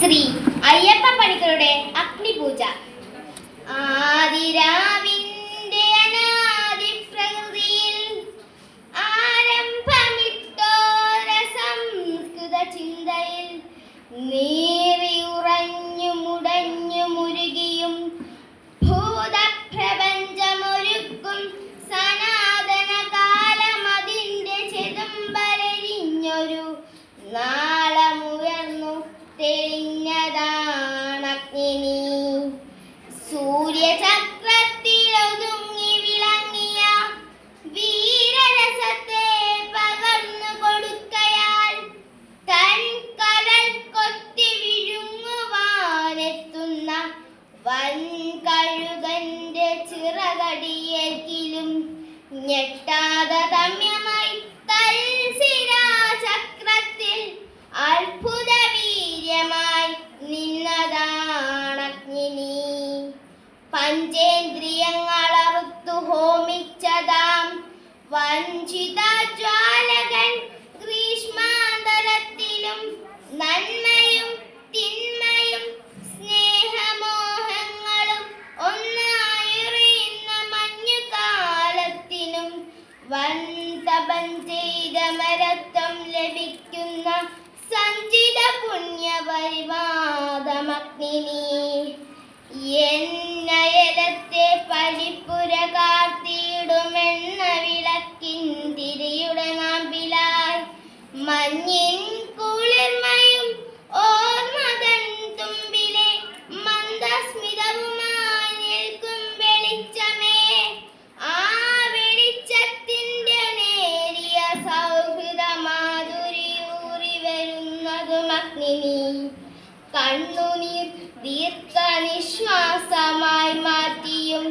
ശ്രീ അയ്യപ്പ പണിക്കരുടെ അഗ്നിപൂജ. ആദിരാവിന്റെ അനാദി പ്രകൃതിയിൽ ആരംഭമിട്ടോര സംസ്കൃത ചിന്തയിൽ നീറിയുറഞ്ഞു മുടഞ്ഞു മുരുകിയും ഭൂതപ്രപഞ്ചമൊരുക്കും സനാതന കാലമതിന്റെ ചെതുമ്പലെരിഞ്ഞൊരു നാളമുയർന്നു തെളിഞ്ഞതാണഗ്നി. സൂര്യചക്രത്തിലൊതുങ്ങി വിളങ്ങിയ വീരരസത്തെ പകർന്നു കൊടുക്കയാൽ തൻ കരൾ കൊത്തി വിഴുങ്ങുവാനെത്തുന്ന വൻകഴുകന്റെ ചിറകടിയേൽക്കിലും ഞെട്ടാതെ രമ്യമായി തൽശിരാചക്രത്തിൽ അത്ഭുത വീര്യമായി നിന്നതാണഗ്നി. പഞ്ചേന്ദ്രിയങ്ങളറുത്തു ഹോമിച്ചതാം വഞ്ചിത ജ്വാലകൻ ഗ്രീഷ്മാന്തരത്തിലും നന്മയും തിന്മയും സ്നേഹമോഹങ്ങളും ഒന്നായെറിയുന്ന മഞ്ഞുകാലത്തിനും വൻതപം ചെയ്ത മരത്വം ലഭിക്കുന്ന സഞ്ചിത പുണ്യപരിവാദമഗ്നി. എന്നയലത്തെ പഴിപ്പുര കാർത്തിയിടുമെന്ന വിളക്കിൻ തിരിയുടെ നാമ്പിലായി മഞ്ഞിൻ കുളിർമയും ഓർമ്മതൻ തുമ്പിലെ മന്ദസ്മിതവുമായി നിൽക്കും വെളിച്ചമേ. ആ വെളിച്ചത്തിന്റെ നേരിയ സൗഹൃദ മാധുരിയൂറി വരുന്നതുമഗ്നി. കണ്ണുനീർ ദീർഘനിശ്വാസമായി മാറ്റിയും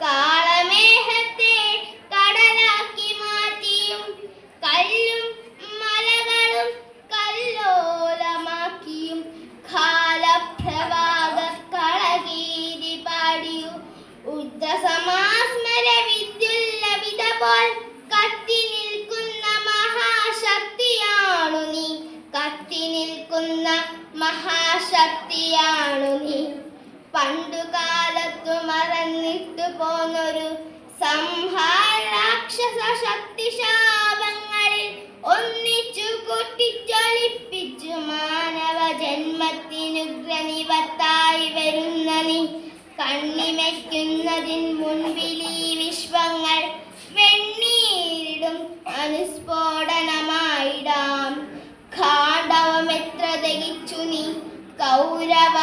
കാളമേഘത്തെ കടലാക്കി മാറ്റിയും കല്ലും മലകളും കല്ലോലമാക്കിയും കാലപ്രവാഹ കളകീരി പാടിയും ഉദ്ധസമാസ്മര വിദ്യുല്ലവിത പോൽ കത്തി നിൽക്കുന്ന മഹാശക്തിയാണു നീ. കത്തി നിൽക്കുന്ന മഹാശക്തിയാണു നീ. പണ്ടുകാലത്തു മറന്നിട്ടു പോന്നൊരു സംഹാരാക്ഷസ ശക്തിശാപങ്ങളിൽ ഒന്നിച്ചു കൂട്ടിച്ചൊളിപ്പിച്ചു മാനവ ജന്മത്തിനുഗ്രനിവത്തായി വരുന്ന നീ. കണ്ണിമയ്ക്കുന്നതിൻ മുൻപിൽ ഈ വിശ്വങ്ങൾ വെണ്ണീരിടും അനുസ്ഫോടനമായിടാം. ഖാണ്ഡവമെത്ര ദഹിച്ചു നീ. കൗരവ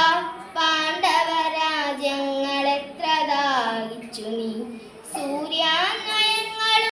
പാണ്ഡവ രാജ്യങ്ങൾ എത്ര ദാഹിച്ചു നീ.